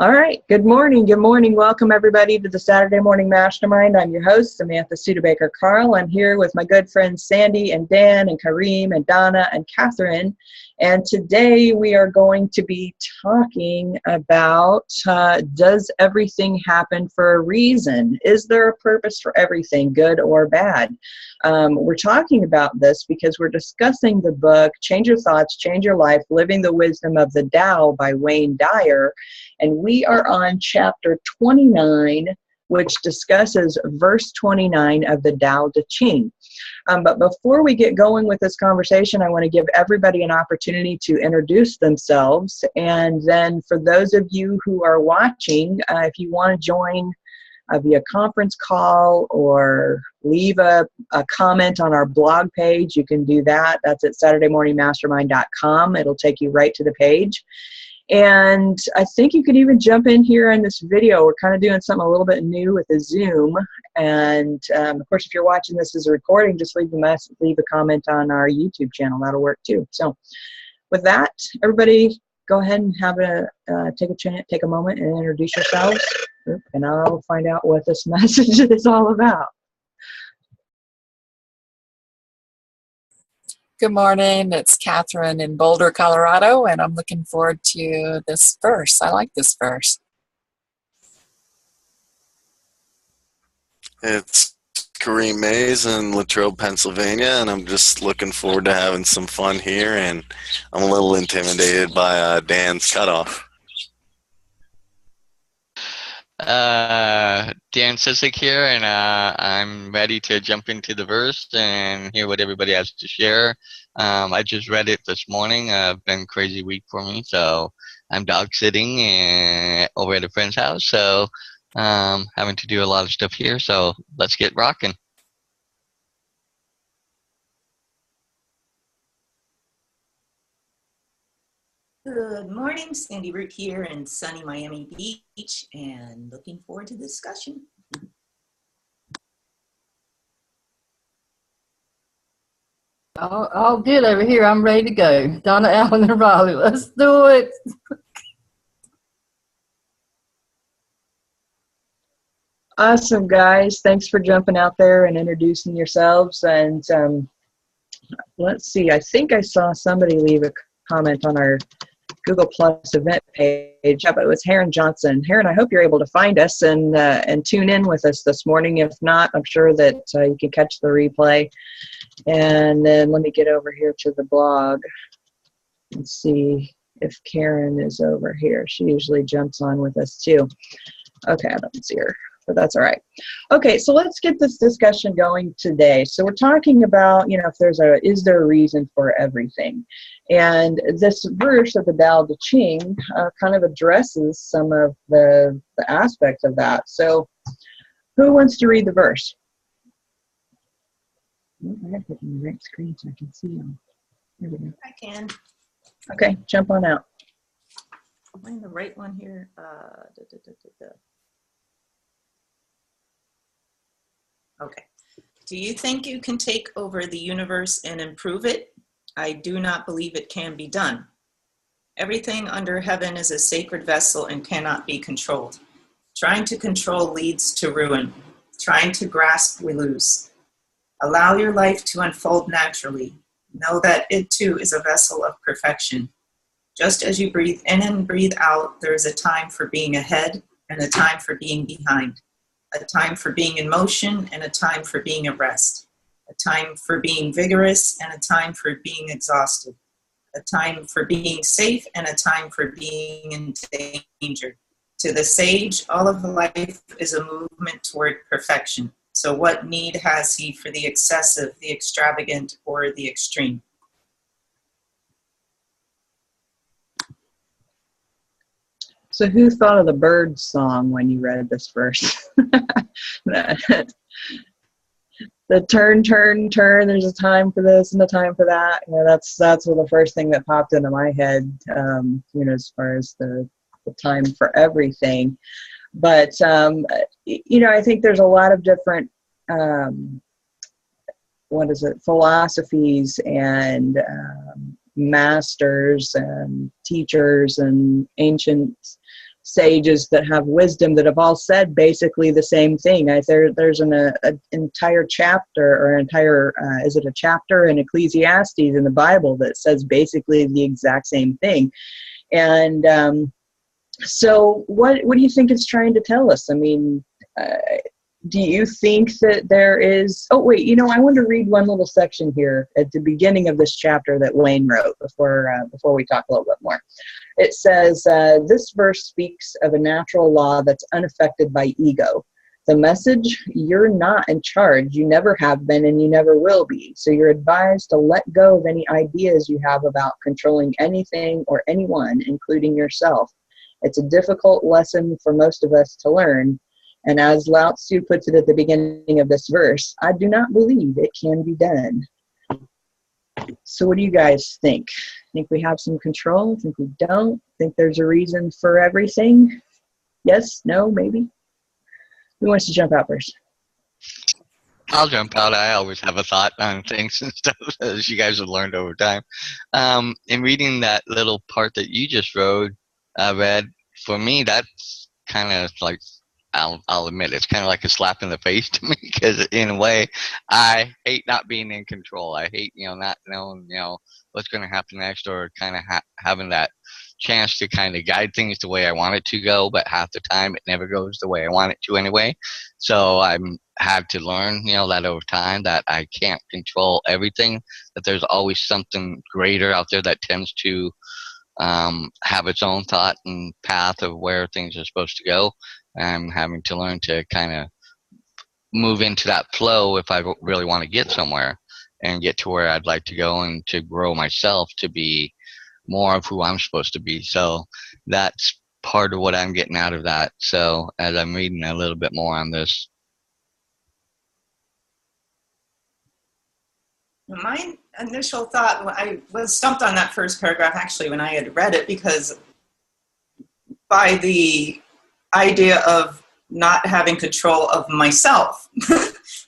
All right. Good morning. Good morning. Welcome, everybody, to the Saturday Morning Mastermind. I'm your host, Samantha Studebaker-Carl. I'm here with my good friends Sandy and Dan and Kareem and Donna and Catherine. And today we are going to be talking about, does everything happen for a reason? Is there a purpose for everything, good or bad? We're talking about this because we're discussing the book, Change Your Thoughts, Change Your Life, Living the Wisdom of the Tao by Wayne Dyer. And we are on chapter 29, which discusses verse 29 of the Tao Te Ching. But before we get going with this conversation, I want to give everybody an opportunity to introduce themselves. And then for those of you who are watching, if you want to join via conference call or leave a comment on our blog page, you can do that. That's at SaturdayMorningMastermind.com. It'll take you right to the page. And I think you could even jump in here in this video. We're kind of doing something a little bit new with the Zoom. And of course, if you're watching this as a recording, just leave a comment on our YouTube channel. That'll work too. So with that, everybody go ahead and have take a moment and introduce yourselves. And I'll find out what this message is all about. Good morning, it's Catherine in Boulder, Colorado, and I'm looking forward to this verse. I like this verse. It's Kareem Mays in Latrobe, Pennsylvania, and I'm just looking forward to having some fun here, and I'm a little intimidated by Dan's cutoff. Dan Sisek here, and I'm ready to jump into the verse and hear what everybody has to share. I just read it this morning. It's been a crazy week for me, so I'm dog sitting over at a friend's house, so having to do a lot of stuff here, so let's get rocking. Good morning, Sandy Root here in sunny Miami Beach, and looking forward to the discussion. All good over here. I'm ready to go. Donna, Allen, and Raleigh. Let's do it. Awesome, guys. Thanks for jumping out there and introducing yourselves. And let's see. I think I saw somebody leave a comment on our Google Plus event page. Yeah, but it was Heron Johnson. Heron, I hope you're able to find us and tune in with us this morning. If not, I'm sure that you can catch the replay. And then let me get over here to the blog and see if Karen is over here. She usually jumps on with us too. Okay, I don't see her, but that's all right. Okay, so let's get this discussion going today. So we're talking about, if is there a reason for everything? And this verse of the Tao Te Ching kind of addresses some of the aspects of that. So who wants to read the verse? I got to put in the right screen so I can see them. There we go. I can. Okay, jump on out. Am I in the right one here? Okay. Do you think you can take over the universe and improve it? I do not believe it can be done. Everything under heaven is a sacred vessel and cannot be controlled. Trying to control leads to ruin. Trying to grasp, we lose. Allow your life to unfold naturally. Know that it too is a vessel of perfection. Just as you breathe in and breathe out, there is a time for being ahead and a time for being behind. A time for being in motion and a time for being at rest. A time for being vigorous and a time for being exhausted. A time for being safe and a time for being in danger. To the sage, all of life is a movement toward perfection. So what need has he for the excessive, the extravagant, or the extreme? So who thought of the bird song when you read this verse? The turn, turn, turn, there's a time for this and a time for that. That's what the first thing that popped into my head, as far as the time for everything. But, I think there's a lot of different, philosophies and masters and teachers and ancient sages that have wisdom that have all said basically the same thing. There's an entire chapter, or entire, is it a chapter in Ecclesiastes in the Bible that says basically the exact same thing. And so what do you think it's trying to tell us? I mean, do you think that there is, oh wait, you know, I want to read one little section here at the beginning of this chapter that Wayne wrote before we talk a little bit more. It says, this verse speaks of a natural law that's unaffected by ego. The message, you're not in charge, you never have been, and you never will be. So you're advised to let go of any ideas you have about controlling anything or anyone, including yourself. It's a difficult lesson for most of us to learn. And as Lao Tzu puts it at the beginning of this verse, I do not believe it can be done. So what do you guys think? Think we have some control? Think we don't? Think there's a reason for everything? Yes? No? Maybe? Who wants to jump out first? I'll jump out. I always have a thought on things and stuff, as you guys have learned over time. In reading that little part that you just read, for me, that's kind of like, I'll admit, it's kind of like a slap in the face to me, because in a way, I hate not being in control. I hate, not knowing, what's going to happen next, or kind of having that chance to kind of guide things the way I want it to go, but half the time it never goes the way I want it to anyway. So I've had to learn, that over time, that I can't control everything, that there's always something greater out there that tends to have its own thought and path of where things are supposed to go. I'm having to learn to kind of move into that flow if I really want to get somewhere and get to where I'd like to go, and to grow myself to be more of who I'm supposed to be. So that's part of what I'm getting out of that. So as I'm reading a little bit more on this. My initial thought, I was stumped on that first paragraph actually when I had read it, because by the idea of not having control of myself,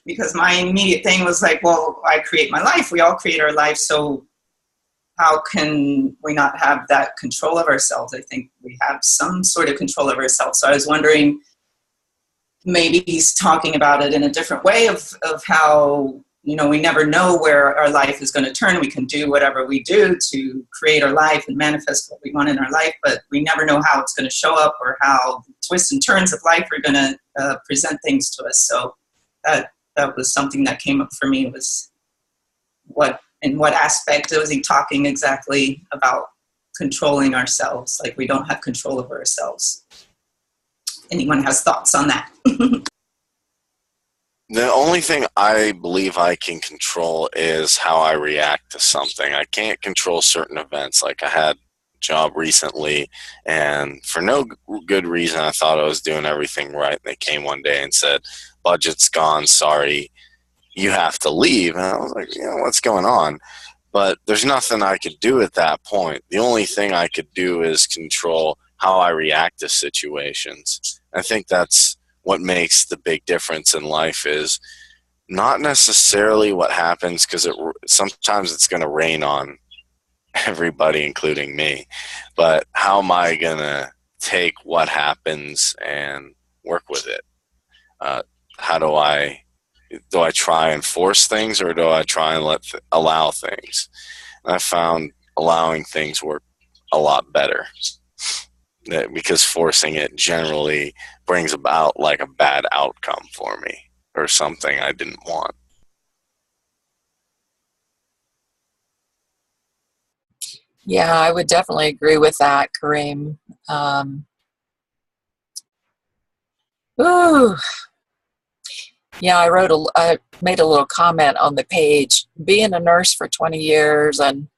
because my immediate thing was like, well, I create my life. We all create our life. So how can we not have that control of ourselves? I think we have some sort of control of ourselves. So I was wondering, maybe he's talking about it in a different way of how, we never know where our life is going to turn. We can do whatever we do to create our life and manifest what we want in our life, but we never know how it's going to show up, or how twists and turns of life are going to present things to us. So that was something that came up for me, was in what aspect was he talking exactly about controlling ourselves? Like, we don't have control over ourselves. Anyone has thoughts on that? The only thing I believe I can control is how I react to something. I can't control certain events. Like, I had a job recently, and for no good reason, I thought I was doing everything right. They came one day and said, budget's gone, sorry, you have to leave. And I was like, what's going on? But there's nothing I could do at that point. The only thing I could do is control how I react to situations. I think that's what makes the big difference in life, is not necessarily what happens, because sometimes it's going to rain on everybody, including me. But how am I going to take what happens and work with it? How do I try and force things, or do I try and allow things? And I found allowing things work a lot better, because forcing it generally brings about like a bad outcome for me, or something I didn't want. Yeah, I would definitely agree with that, Kareem. Ooh. Yeah, I made a little comment on the page. Being a nurse for 20 years and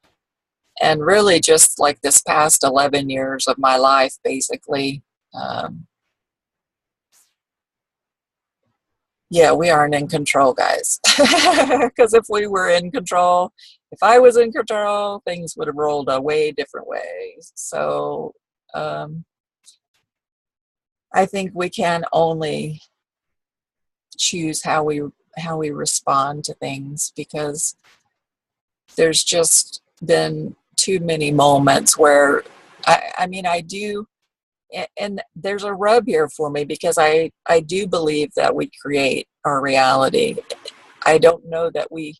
really just like this past 11 years of my life, basically, yeah, we aren't in control, guys. Because if we were in control, if I was in control, things would have rolled a way different ways. So I think we can only choose how we respond to things, because there's just been too many moments where I do and there's a rub here for me, because I do believe that we create our reality. I don't know that we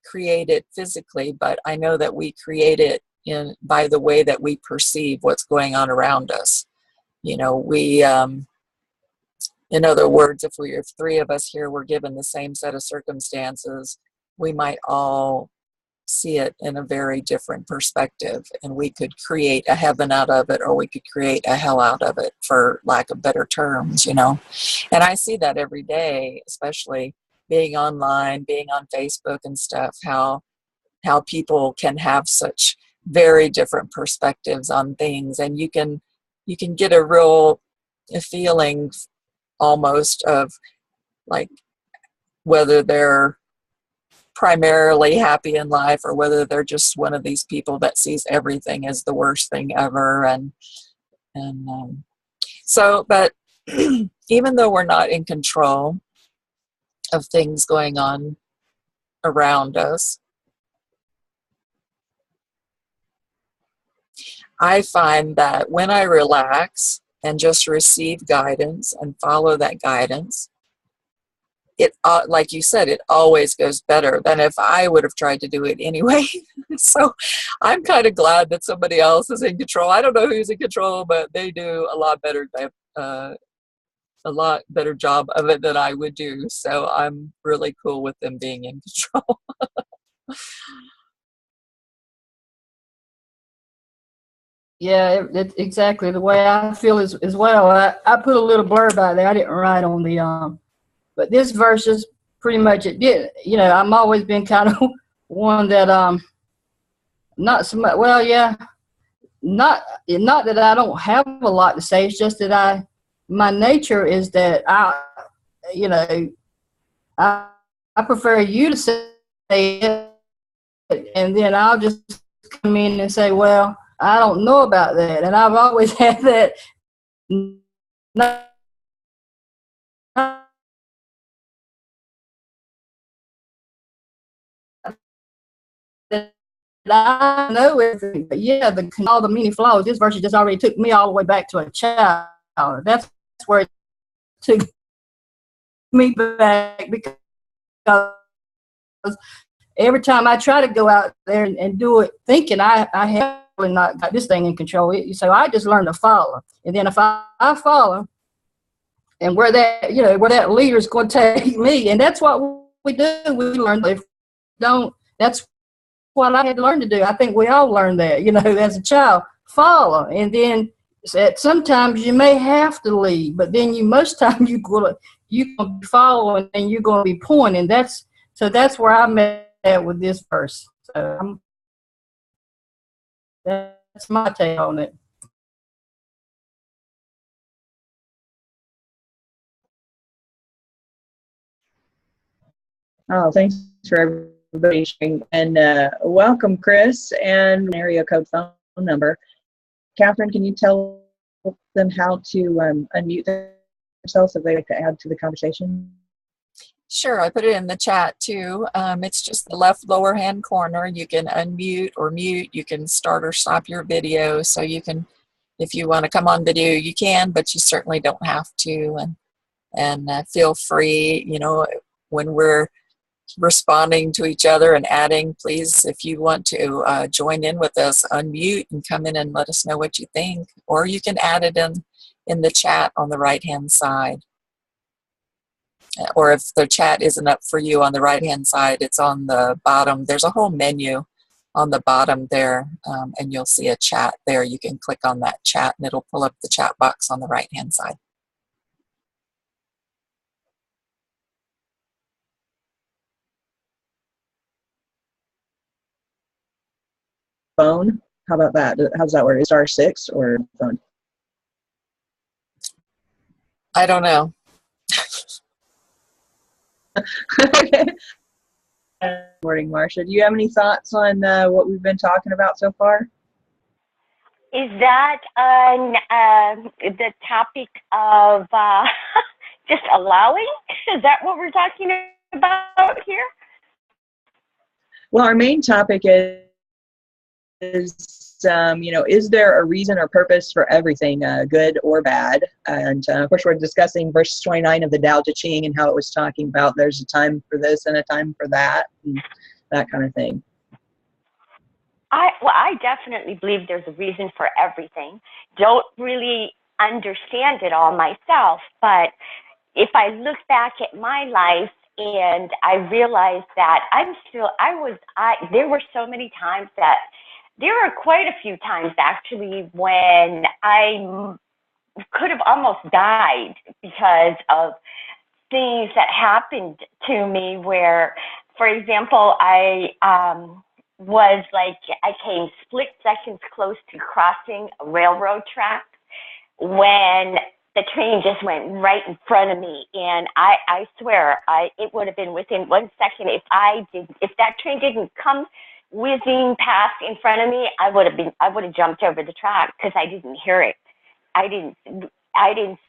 create it physically, but I know that we create it by the way that we perceive what's going on around us. You know, we, in other words, if three of us here were given the same set of circumstances, we might all see it in a very different perspective, and we could create a heaven out of it, or we could create a hell out of it, for lack of better terms, you know. And I see that every day, especially being online, being on Facebook and stuff, how people can have such very different perspectives on things, and you can get a feeling almost of like whether they're primarily happy in life, or whether they're just one of these people that sees everything as the worst thing ever. But even though we're not in control of things going on around us, I find that when I relax and just receive guidance and follow that guidance, it, like you said, it always goes better than if I would have tried to do it anyway. So I'm kind of glad that somebody else is in control. I don't know who's in control, but they do a lot better job of it than I would do. So I'm really cool with them being in control. Yeah, it's exactly the way I feel as well. I put a little blurb out there. I didn't write on the but this verse is pretty much it. Did you know? I'm always been kind of one that not so much. Well, yeah, not that I don't have a lot to say. It's just that my nature is that I prefer you to say it, and then I'll just come in and say, well, I don't know about that. And I've always had that. Not that I know everything, but yeah, all the many flaws. This verse just already took me all the way back to a child. That's where it took me back, because every time I try to go out there and do it, thinking I have really not got this thing in control. So I just learn to follow, and then if I follow, and where that leader is going to take me, and that's what we do. We learn. If we don't, that's what I had to learn to do. I think we all learned that, as a child, follow, and then sometimes you may have to lead, but then most times you're gonna be following and you're gonna be pointing. That's where I'm at with this verse. So that's my take on it. Oh, thanks for everybody sharing. And welcome, Chris, and area code phone number. Catherine, can you tell them how to unmute themselves if they'd like to add to the conversation? Sure, I put it in the chat too. It's just the left lower hand corner. You can unmute or mute. You can start or stop your video. So you can, if you want to come on video, you can, but you certainly don't have to. And feel free, when we're responding to each other and adding, please, if you want to join in with us, unmute and come in and let us know what you think. Or you can add it in the chat on the right-hand side. Or if the chat isn't up for you on the right-hand side, it's on the bottom. There's a whole menu on the bottom there, and you'll see a chat there. You can click on that chat, and it'll pull up the chat box on the right-hand side. Phone? How about that? How does that work? *6 or phone? I don't know. Okay. Morning, Marcia. Do you have any thoughts on what we've been talking about so far? Is that on the topic of just allowing? Is that what we're talking about here? Well, our main topic is is there a reason or purpose for everything, good or bad? And of course, we're discussing verse 29 of the Tao Te Ching and how it was talking about there's a time for this and a time for that, and that kind of thing. I definitely believe there's a reason for everything. Don't really understand it all myself, but if I look back at my life and I realized that there were so many times that, there were quite a few times actually when I could have almost died because of things that happened to me where, for example, I came split seconds close to crossing a railroad track when the train just went right in front of me. And I swear, it would have been within 1 second if that train didn't come whizzing past in front of me, I would have jumped over the track because I didn't hear it. I didn't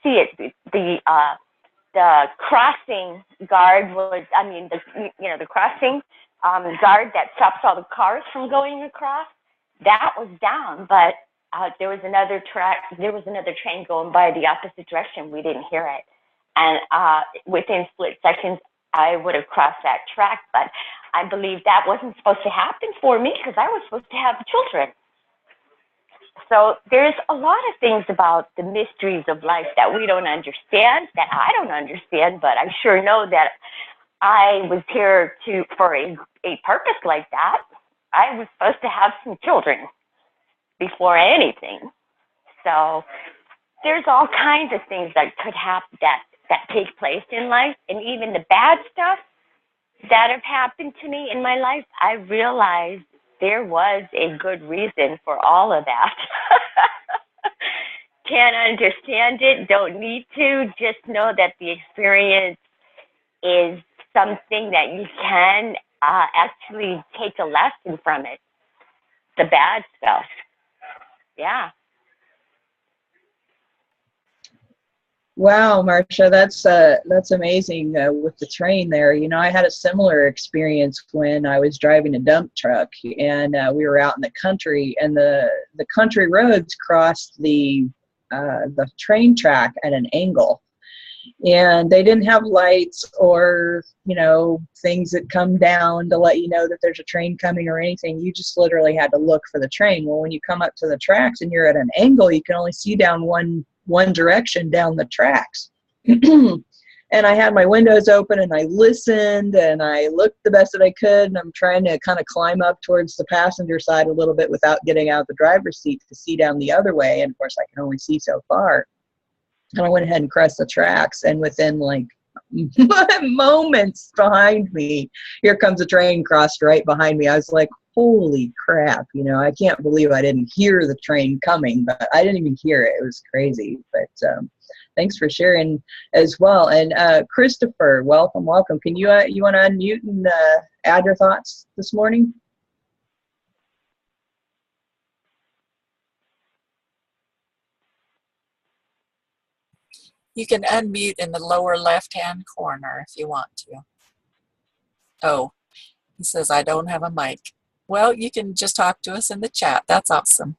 see it. The crossing guard the crossing guard that stops all the cars from going across, that was down, but there was another train going by the opposite direction. We didn't hear it. And within split seconds, I would have crossed that track, but I believe that wasn't supposed to happen for me because I was supposed to have children. So there's a lot of things about the mysteries of life that we don't understand, that I don't understand, but I sure know that I was here for a purpose like that. I was supposed to have some children before anything. So there's all kinds of things that could happen, that take place in life, and even the bad stuff that have happened to me in my life, I realized there was a good reason for all of that. Can't understand it, don't need to, just know that the experience is something that you can actually take a lesson from it. The bad stuff. Yeah. Wow, Marcia, that's amazing with the train there. I had a similar experience when I was driving a dump truck, and we were out in the country, and the country roads crossed the train track at an angle, and they didn't have lights or things that come down to let you know that there's a train coming or anything. You just literally had to look for the train. Well, when you come up to the tracks and you're at an angle, you can only see down one direction down the tracks. And I had my windows open and I listened and I looked the best that I could, and I'm trying to kind of climb up towards the passenger side a little bit without getting out the driver's seat to see down the other way, and of course I can only see so far. And I went ahead and crossed the tracks, and within like moments behind me, here comes a train crossed right behind me. I was like, holy crap, I can't believe I didn't hear the train coming, but I didn't even hear it. It was crazy. But thanks for sharing as well. And Christopher, welcome. Can you want to unmute and add your thoughts this morning? You can unmute in the lower left-hand corner if you want to. Oh, he says, I don't have a mic. Well, you can just talk to us in the chat. That's awesome.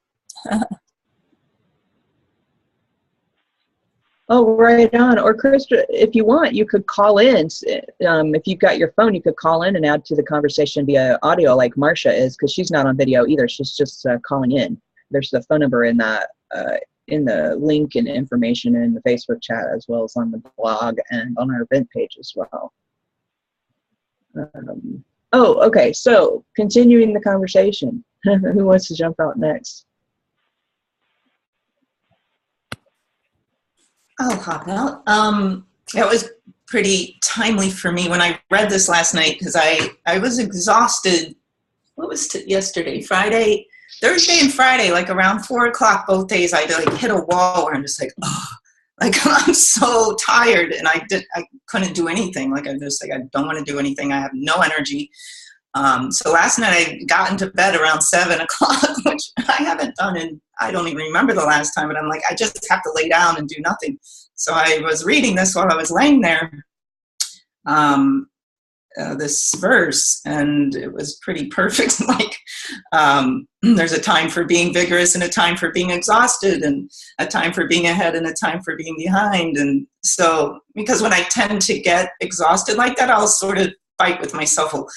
Oh, right on. Or Krista, if you want, you could call in. If you've got your phone, you could call in and add to the conversation via audio like Marcia is, because she's not on video either. She's just calling in. There's the phone number in the link and information in the Facebook chat, as well as on the blog and on our event page as well. Okay. So continuing the conversation. Who wants to jump out next? I'll hop out. That was pretty timely for me when I read this last night, because I was exhausted. What was yesterday? Thursday and Friday, like around 4 o'clock both days, I hit a wall where I'm just like, oh, I'm so tired, and I couldn't do anything. I don't want to do anything. I have no energy. So last night I got into bed around 7 o'clock, which I haven't done in, I don't even remember the last time, but I'm like, I just have to lay down and do nothing. So I was reading this while I was laying there. this verse, and it was pretty perfect. Like, there's a time for being vigorous and a time for being exhausted, and a time for being ahead and a time for being behind. And so, because when I tend to get exhausted like that, I'll sort of fight with myself. Well,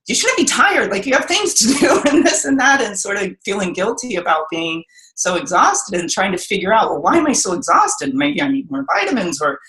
you shouldn't be tired. Like, you have things to do and this and that, and sort of feeling guilty about being so exhausted and trying to figure out, well, why am I so exhausted? Maybe I need more vitamins, or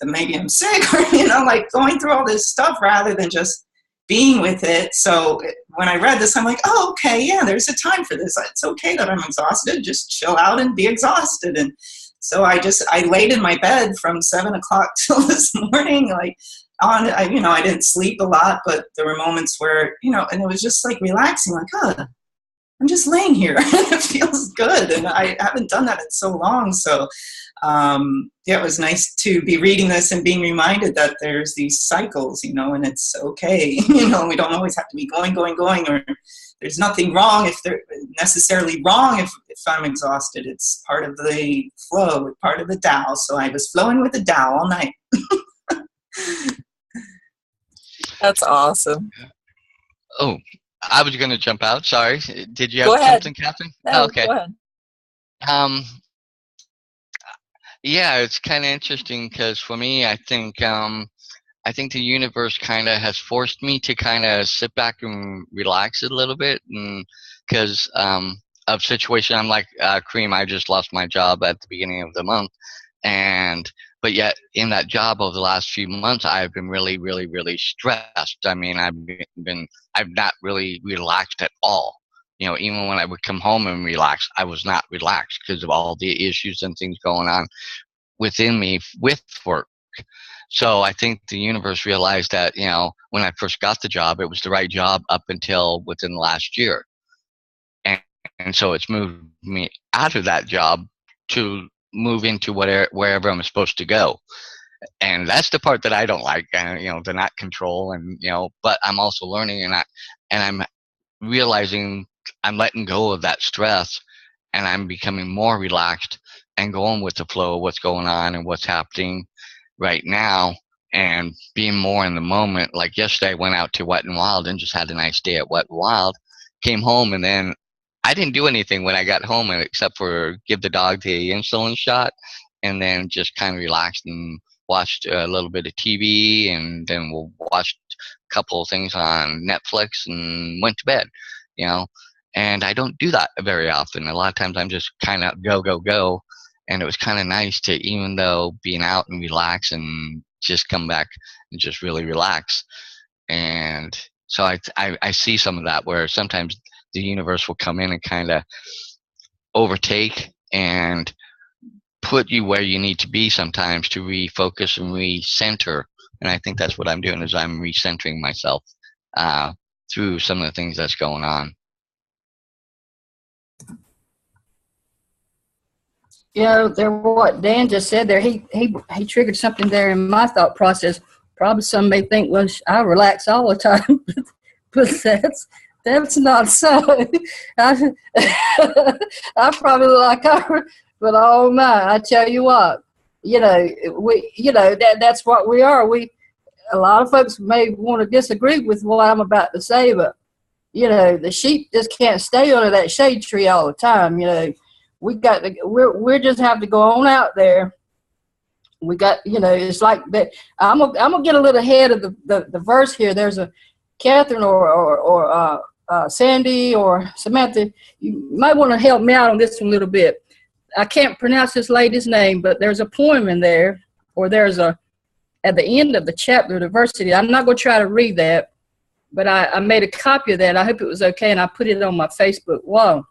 maybe I'm sick, or, like going through all this stuff rather than just being with it. So when I read this, I'm like, oh, okay, yeah, there's a time for this. It's okay that I'm exhausted. Just chill out and be exhausted. And so I laid in my bed from 7 o'clock till this morning, like, I didn't sleep a lot, but there were moments where, and it was just like relaxing, like, oh, I'm just laying here. It feels good. And I haven't done that in so long. So, it was nice to be reading this and being reminded that there's these cycles, and it's okay. We don't always have to be going, or there's nothing wrong if they're necessarily wrong if I'm exhausted. It's part of the flow, part of the Tao. So I was flowing with the Tao all night. That's awesome. Oh, I was going to jump out. Sorry. Did you have Go ahead. something, Catherine? No, Okay. Go ahead. Yeah, it's kind of interesting because for me, I think the universe kind of has forced me to kind of sit back and relax a little bit, and because of situation, I'm like Kareem. I just lost my job at the beginning of the month, but yet in that job over the last few months, I've been really, really, really stressed. I mean, I've not really relaxed at all. Even when I would come home and relax, I was not relaxed because of all the issues and things going on within me with work. So I think the universe realized that, when I first got the job, it was the right job up until within the last year. And so it's moved me out of that job to move into wherever I'm supposed to go. And that's the part that I don't like, the not control, and, but I'm also learning, and I'm realizing I'm letting go of that stress, and I'm becoming more relaxed and going with the flow of what's going on and what's happening right now, and being more in the moment. Like yesterday, I went out to Wet and Wild and just had a nice day at Wet and Wild. Came home, and then I didn't do anything when I got home except for give the dog the insulin shot, and then just kind of relaxed and watched a little bit of TV, and then we'll watch a couple of things on Netflix and went to bed, and I don't do that very often. A lot of times I'm just kind of go, and it was kind of nice to, even though being out and relax and just come back and just really relax. And so I see some of that where sometimes the universe will come in and kind of overtake and put you where you need to be sometimes to refocus and recenter. And I think that's what I'm doing, is I'm recentering myself through some of the things that's going on. What Dan just said there, he triggered something there in my thought process. Probably some may think, well, I relax all the time, but that's not so. I probably like her, but oh my, I tell you what, that's what we are. A lot of folks may want to disagree with what I'm about to say, but the sheep just can't stay under that shade tree all the time. We just have to go on out there. We got, it's like that. I'm gonna get a little ahead of the verse here. There's a Catherine or Sandy or Samantha. You might want to help me out on this one a little bit. I can't pronounce this lady's name, but there's a poem in there, or there's at the end of the chapter, diversity. I'm not going to try to read that, but I made a copy of that. I hope it was okay, and I put it on my Facebook wall.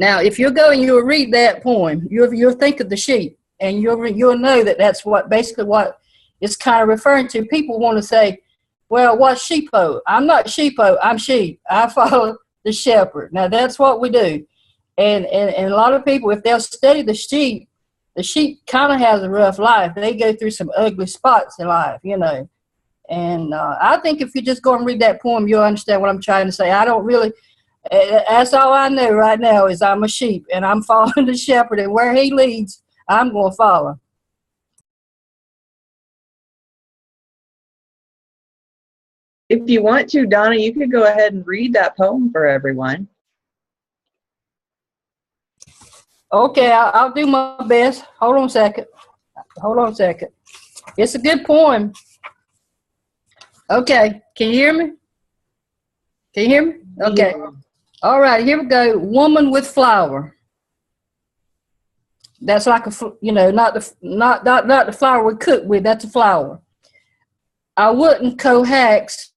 Now, if you'll go and you'll read that poem, you'll think of the sheep, and you'll know that that's basically what it's kind of referring to. People want to say, well, what's sheepo? I'm not sheepo, I'm sheep. I follow the shepherd. Now, that's what we do. And a lot of people, if they'll study the sheep kind of has a rough life. They go through some ugly spots in life, And I think if you just go and read that poem, you'll understand what I'm trying to say. I don't really, that's all I know right now is I'm a sheep, and I'm following the shepherd, and where he leads, I'm going to follow. if you want to, Donna, you could go ahead and read that poem for everyone. Okay, I'll do my best. Hold on a second. It's a good poem. Okay, can you hear me? Okay. Yeah. All right, here we go. Woman with flower. That's like not the flour we cook with. That's a flower. I wouldn't coax.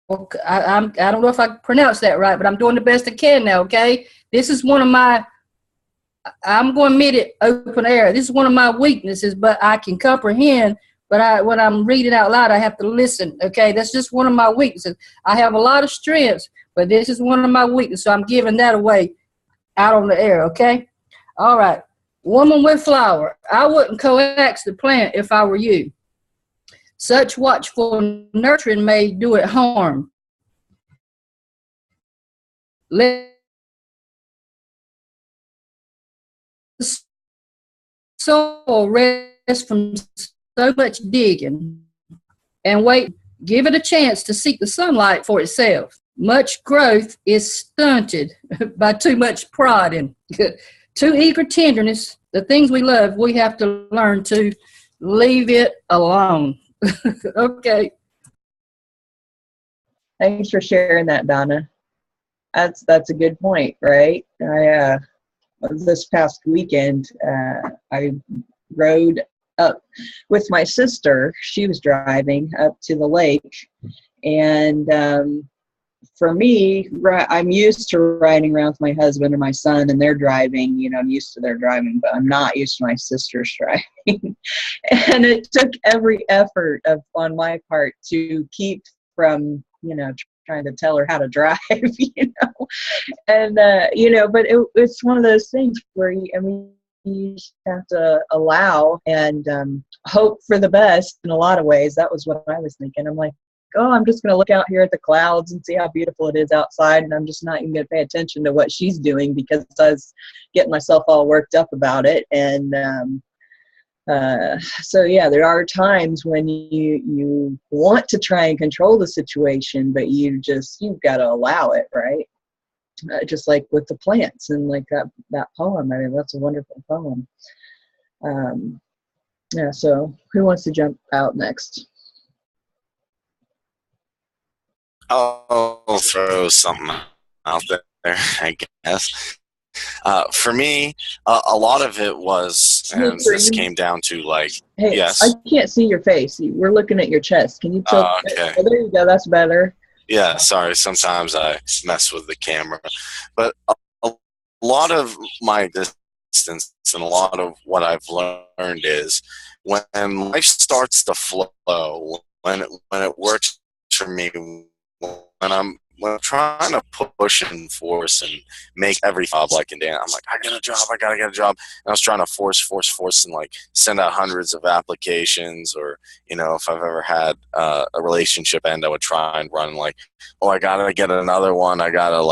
I don't know if I pronounced that right, but I'm doing the best I can now. Okay, this is one of my. I'm going to admit it, open air. This is one of my weaknesses, but I can comprehend. But when I'm reading out loud, I have to listen. Okay, that's just one of my weaknesses. I have a lot of strengths, but this is one of my weaknesses. So I'm giving that away out on the air. Okay, all right. Woman with flower. I wouldn't coax the plant if I were you. Such watchful nurturing may do it harm. Let the soul rest from so much digging and wait. Give it a chance to seek the sunlight for itself. Much growth is stunted by too much prodding. Too eager tenderness, the things we love, we have to learn to leave it alone. Okay. Thanks for sharing that, Donna. That's a good point, right? This past weekend, I rode up with my sister. She was driving up to the lake, and for me, I'm used to riding around with my husband and my son, and they're driving. I'm used to their driving, but I'm not used to my sister's driving. And it took every effort on my part to keep from, trying to tell her how to drive, And, but it's one of those things where you just have to allow and hope for the best in a lot of ways. That was what I was thinking. I'm like, oh, I'm just going to look out here at the clouds and see how beautiful it is outside, and I'm just not even going to pay attention to what she's doing because I was getting myself all worked up about it. And so, yeah, there are times when you want to try and control the situation, but you've got to allow it, right? Just like with the plants and like that poem. I mean, that's a wonderful poem. Yeah, so who wants to jump out next? I'll throw something out there, I guess. For me, a lot of it was, and this came down to like, hey, yes. I can't see your face. We're looking at your chest. Can you tilt? Okay. Oh, there you go. That's better. Yeah, sorry. Sometimes I mess with the camera. But a lot of my distance and a lot of what I've learned is when life starts to flow, when it works for me, when I'm trying to push and force and make every job like in Dan, I'm like, I gotta get a job. And I was trying to force and like send out hundreds of applications, or if I've ever had a relationship end, I would try and run like, oh, I gotta get another one. I gotta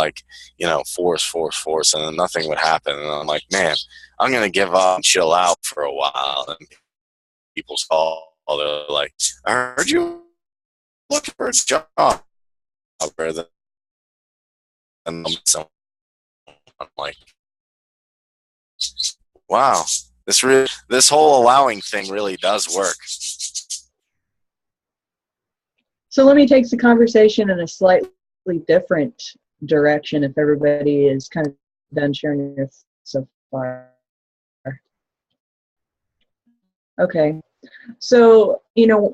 force, and then nothing would happen. And I'm like, man, I'm gonna give up and chill out for a while. And people call, they're like, I heard you looking for a job. Rather than someone, I'm like, wow, this whole allowing thing really does work. So let me take the conversation in a slightly different direction if everybody is kind of done sharing this so far. Okay. So,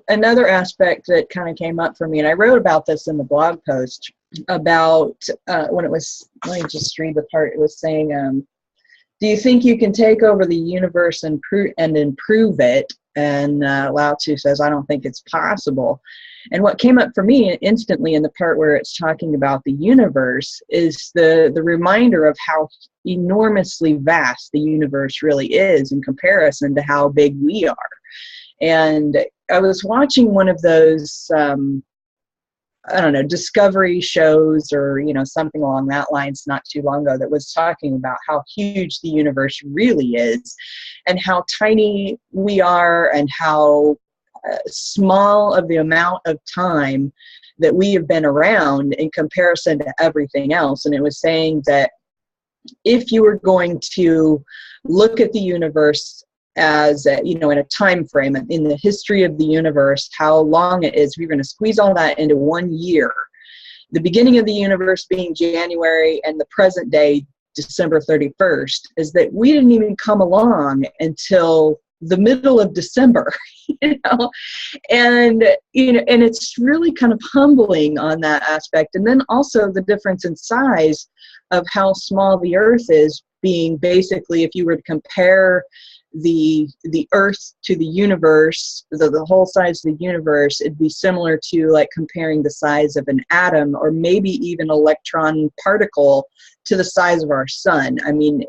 another aspect that kind of came up for me, and I wrote about this in the blog post about when it was, let me just read the part, it was saying, do you think you can take over the universe and improve it? And Lao Tzu says, I don't think it's possible. And what came up for me instantly in the part where it's talking about the universe is the reminder of how enormously vast the universe really is in comparison to how big we are. And I was watching one of those, discovery shows or, something along that lines not too long ago that was talking about how huge the universe really is and how tiny we are and how small of the amount of time that we have been around in comparison to everything else. And it was saying that if you were going to look at the universe as in a time frame in the history of the universe, how long it is, we're going to squeeze all that into 1 year. The beginning of the universe being January and the present day, December 31st, is that we didn't even come along until the middle of December, and it's really kind of humbling on that aspect. And then also the difference in size of how small the earth is, being basically, if you were to compare the earth to the universe, the whole size of the universe, it'd be similar to like comparing the size of an atom or maybe even electron particle to the size of our sun. I mean,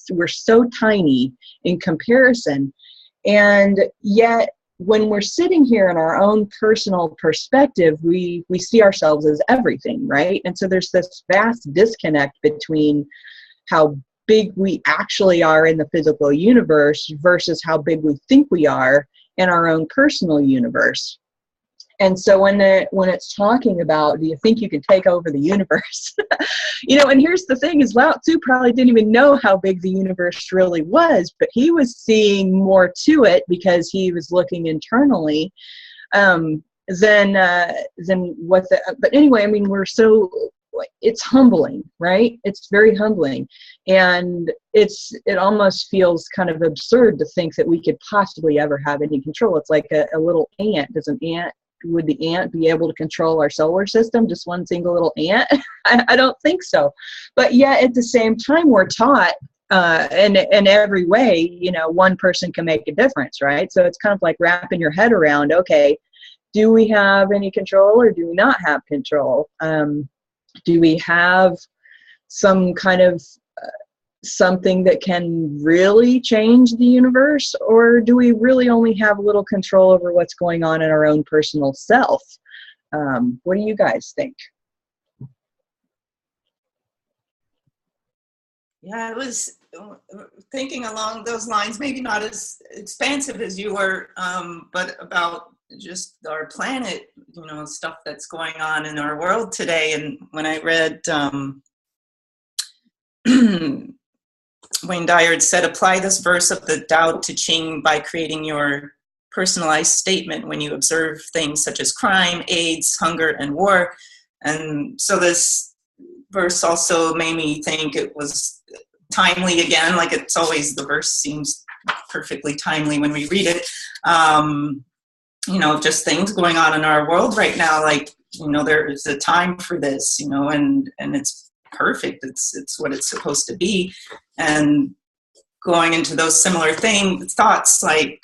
we're so tiny in comparison. And yet when we're sitting here in our own personal perspective, we see ourselves as everything, right? And so there's this vast disconnect between how big we actually are in the physical universe versus how big we think we are in our own personal universe. And so when it's talking about, do you think you can take over the universe? And here's the thing is Lao Tzu probably didn't even know how big the universe really was, but he was seeing more to it because he was looking internally than what but anyway, I mean, it's humbling, right? It's very humbling. And it almost feels kind of absurd to think that we could possibly ever have any control. It's like a little ant. Would the ant be able to control our solar system? Just one single little ant? I don't think so. But yet at the same time, we're taught in every way, one person can make a difference, right? So it's kind of like wrapping your head around, okay, do we have any control or do we not have control? Do we have some kind of something that can really change the universe, or do we really only have a little control over what's going on in our own personal self? What do you guys think? Yeah, I was thinking along those lines, maybe not as expansive as you were, but about just our planet, stuff that's going on in our world today. And when I read Wayne Dyer had said, apply this verse of the Tao Te Ching by creating your personalized statement when you observe things such as crime, AIDS, hunger, and war. And so this verse also made me think it was timely again, like it's always, the verse seems perfectly timely when we read it. Just things going on in our world right now, like, there's a time for this, and it's perfect. It's what it's supposed to be. And going into those similar thoughts like,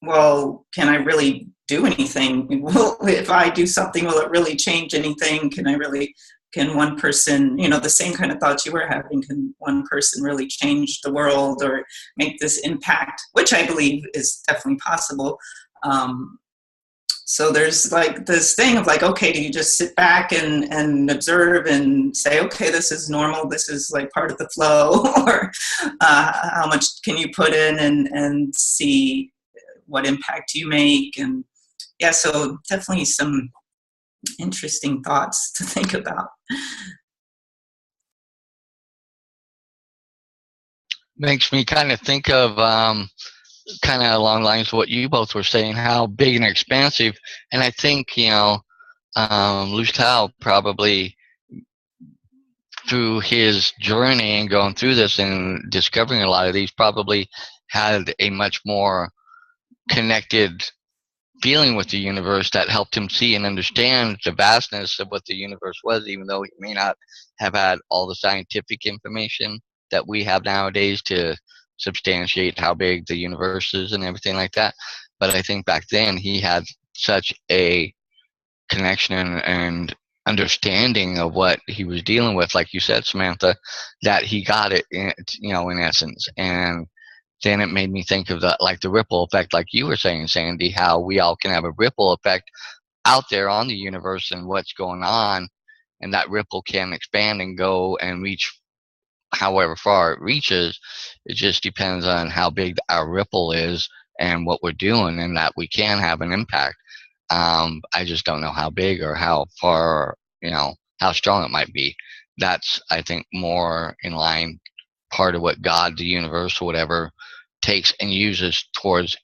well, can I really do anything? Well, if I do something, will it really change anything? Can one person, the same kind of thoughts you were having, can one person really change the world or make this impact, which I believe is definitely possible. So there's like this thing of like, okay, do you just sit back and observe and say, okay, this is normal, this is like part of the flow, or how much can you put in and see what impact you make? And yeah, so definitely some interesting thoughts to think about. Makes me kind of think of kind of along the lines of what you both were saying, how big and expansive. And I think, Lao Tzu probably, through his journey and going through this and discovering a lot of these, probably had a much more connected feeling with the universe that helped him see and understand the vastness of what the universe was, even though he may not have had all the scientific information that we have nowadays to substantiate how big the universe is and everything like that. But I think back then he had such a connection and understanding of what he was dealing with, like you said, Samantha, that he got it in essence. And then it made me think of the ripple effect, like you were saying, Sandy, how we all can have a ripple effect out there on the universe and what's going on, and that ripple can expand and go and reach however far it reaches. It just depends on how big our ripple is and what we're doing, and that we can have an impact I just don't know how big or how far, how strong it might be. That's, I think, more in line, part of what God, the universe, or whatever, takes and uses towards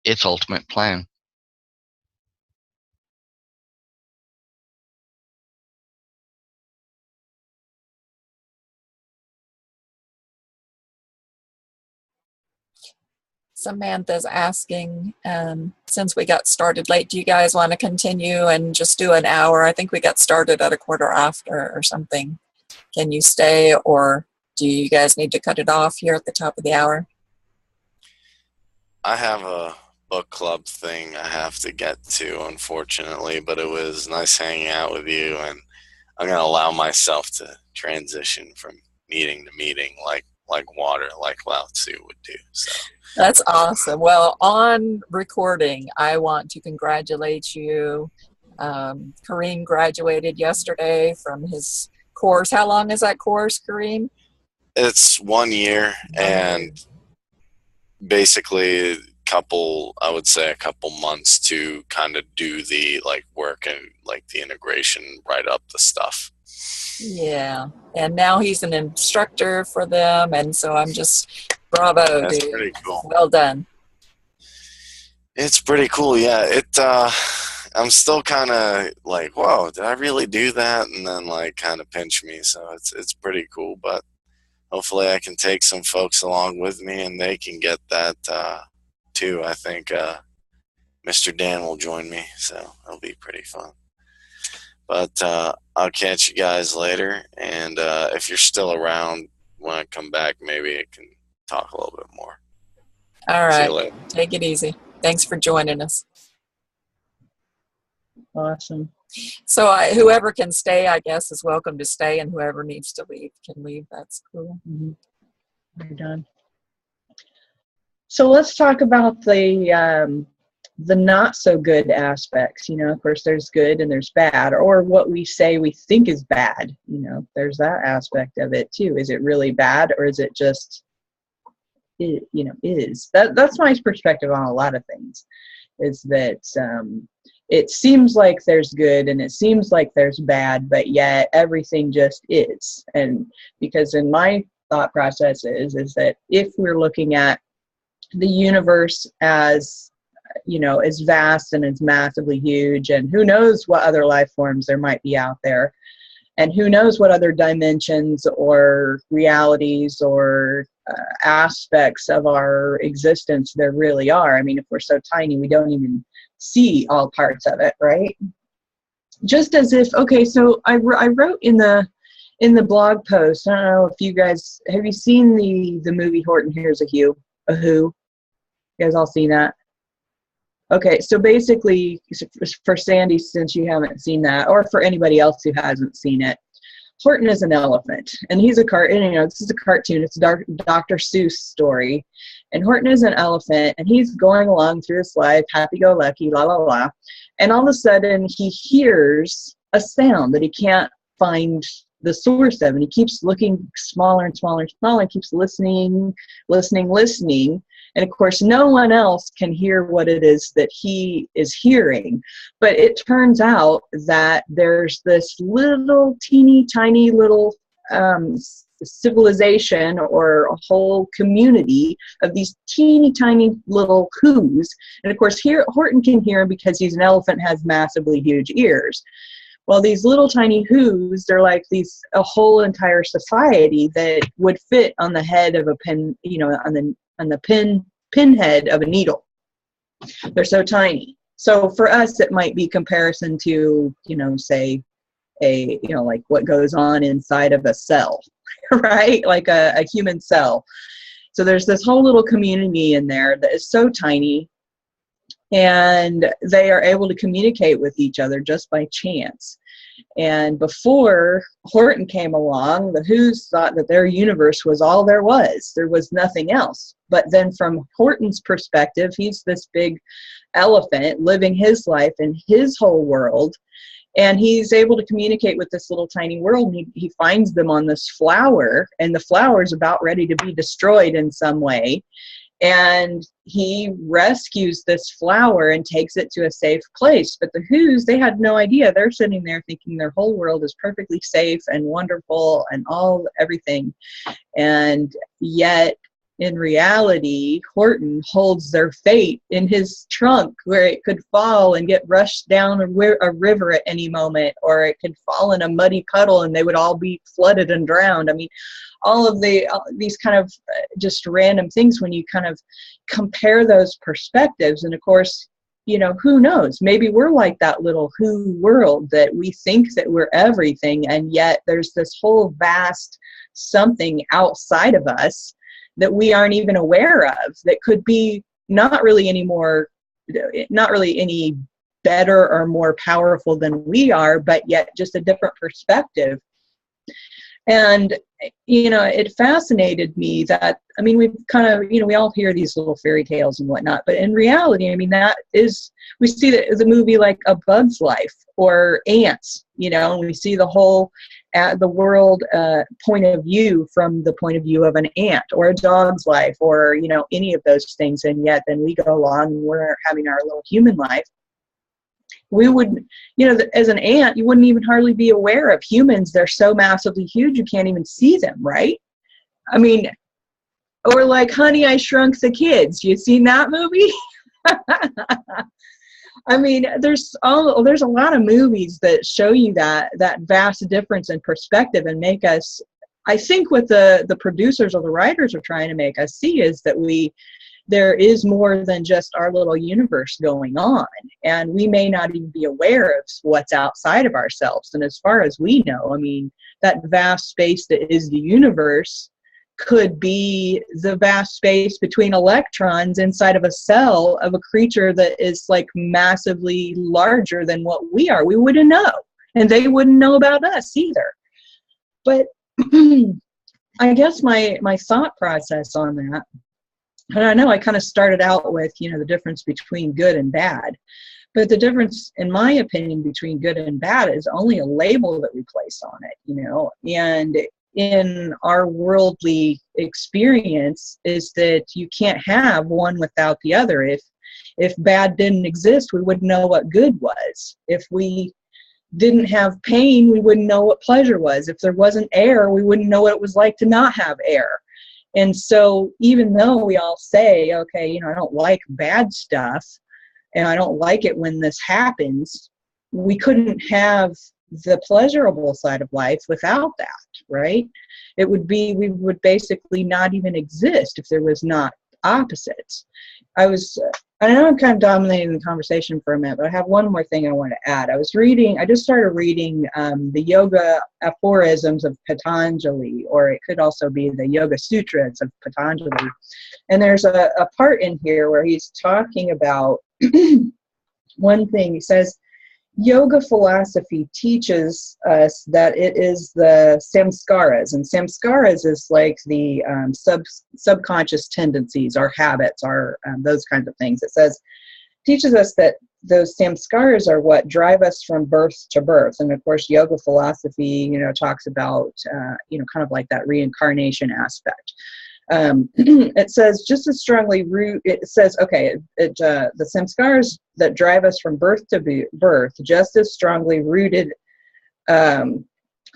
its ultimate plan. Samantha's asking, since we got started late, do you guys want to continue and just do an hour? I think we got started at a quarter after or something. Can you stay, or do you guys need to cut it off here at the top of the hour? I have a book club thing I have to get to, unfortunately, but it was nice hanging out with you, and I'm going to allow myself to transition from meeting to meeting like water, like Lao Tzu would do. So that's awesome. Well, on recording, I want to congratulate you. Kareem graduated yesterday from his course. How long is that course, Kareem? It's 1 year, and basically a couple months to kind of do the work and the integration, write up the stuff. Yeah, and now he's an instructor for them, and so I'm just bravo, That's dude. Pretty cool. Well done. It's pretty cool. Yeah, I'm still kind of whoa, did I really do that? And then kind of pinch me. So it's pretty cool, but hopefully I can take some folks along with me and they can get that too. I think Mr. Dan will join me, so it'll be pretty fun. But I'll catch you guys later, and if you're still around when I come back, maybe I can talk a little bit more. All right, take it easy. Thanks for joining us. Awesome. So whoever can stay, I guess, is welcome to stay, and whoever needs to leave can leave. That's cool. Mm-hmm. We're done. So let's talk about the not so good aspects. Of course, there's good and there's bad, or what we say we think is bad. There's that aspect of it too. Is it really bad, or is it just, is? That's my perspective on a lot of things, is that it seems like there's good and it seems like there's bad, but yet everything just is. And because in my thought process is that if we're looking at the universe as is vast and is massively huge, and who knows what other life forms there might be out there, and who knows what other dimensions or realities or aspects of our existence there really are. I mean, if we're so tiny, we don't even see all parts of it, right? Just as if, okay, so I wrote in the blog post, I don't know if you guys, have you seen the movie Horton Hears a Who? You guys all seen that? Okay, so basically, for Sandy, since you haven't seen that, or for anybody else who hasn't seen it, Horton is an elephant, and he's a this is a cartoon. It's a Dr. Seuss story, and Horton is an elephant, and he's going along through his life, happy-go-lucky, la la la, and all of a sudden he hears a sound that he can't find the source of, and he keeps looking smaller and smaller and smaller, and keeps listening. And of course, no one else can hear what it is that he is hearing. But it turns out that there's this little teeny tiny little civilization, or a whole community of these teeny tiny little who's. And of course, here Horton can hear him because he's an elephant, has massively huge ears. Well, these little tiny who's, they're like a whole entire society that would fit on the head of a pin, on the pinhead of a needle. They're so tiny. So for us, it might be comparison to, say like what goes on inside of a cell, right? Like a human cell. So there's this whole little community in there that is so tiny, and they are able to communicate with each other just by chance. And before Horton came along, the Who's thought that their universe was all there was. There was nothing else. But then from Horton's perspective, he's this big elephant living his life in his whole world. And he's able to communicate with this little tiny world. And he finds them on this flower, and the flower is about ready to be destroyed in some way. And he rescues this flower and takes it to a safe place. But the Who's, they had no idea. They're sitting there thinking their whole world is perfectly safe and wonderful and everything. And yet, in reality, Horton holds their fate in his trunk, where it could fall and get rushed down a river at any moment, or it could fall in a muddy puddle and they would all be flooded and drowned. I mean, all of these kind of just random things when you kind of compare those perspectives. And of course, you know, who knows? Maybe we're like that little Who world that we think that we're everything, and yet there's this whole vast something outside of us that we aren't even aware of, that could be not really any better or more powerful than we are, but yet just a different perspective. And, you know, it fascinated me that, I mean, we've kind of, you know, we all hear these little fairy tales and whatnot, but in reality, I mean, we see the movie like A Bug's Life or Ants, you know, and we see the whole, the world point of view from the point of view of an ant, or A Dog's Life, or, you know, any of those things. And yet then we go along and we're having our little human life. We would, you know, as an ant, you wouldn't even hardly be aware of humans. They're so massively huge, you can't even see them, right? I mean, or like Honey, I Shrunk the Kids. You seen that movie? I mean, there's a lot of movies that show you that vast difference in perspective and make us, I think what the producers or the writers are trying to make us see is that there is more than just our little universe going on, and we may not even be aware of what's outside of ourselves. And as far as we know, I mean, that vast space that is the universe could be the vast space between electrons inside of a cell of a creature that is like massively larger than what we are. We wouldn't know, and they wouldn't know about us either. But I guess my thought process on that, and I know I kind of started out with, you know, the difference between good and bad, but the difference, in my opinion, between good and bad is only a label that we place on it, you know. And in our worldly experience is that you can't have one without the other. If bad didn't exist, we wouldn't know what good was. If we didn't have pain, we wouldn't know what pleasure was. If there wasn't air, we wouldn't know what it was like to not have air. And so even though we all say, okay, you know, I don't like bad stuff and I don't like it when this happens, we couldn't have the pleasurable side of life without that, right? We would basically not even exist if there was not opposites. I know I'm kind of dominating the conversation for a minute, but I have one more thing I want to add. I just started reading the Yoga Aphorisms of Patanjali, or it could also be the Yoga Sutras of Patanjali. And there's a part in here where he's talking about one thing. He says, yoga philosophy teaches us that it is the samskaras, and samskaras is like the subconscious tendencies, our habits, our those kinds of things. It teaches us that those samskaras are what drive us from birth to birth. And of course, yoga philosophy, you know, talks about you know, kind of like that reincarnation aspect. It says just as strongly it says, okay, the samskaras that drive us from birth to birth, just as strongly rooted,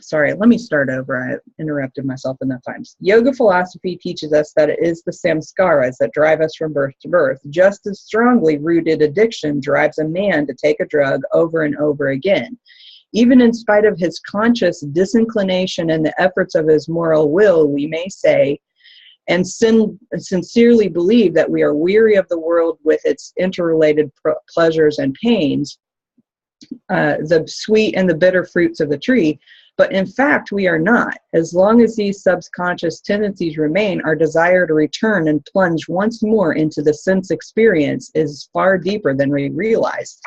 sorry, let me start over. I interrupted myself enough times. Yoga philosophy teaches us that it is the samskaras that drive us from birth to birth. Just as strongly rooted addiction drives a man to take a drug over and over again. Even in spite of his conscious disinclination and the efforts of his moral will, we may say, and sincerely believe that we are weary of the world with its interrelated pleasures and pains, the sweet and the bitter fruits of the tree. But in fact, we are not. As long as these subconscious tendencies remain, our desire to return and plunge once more into the sense experience is far deeper than we realize.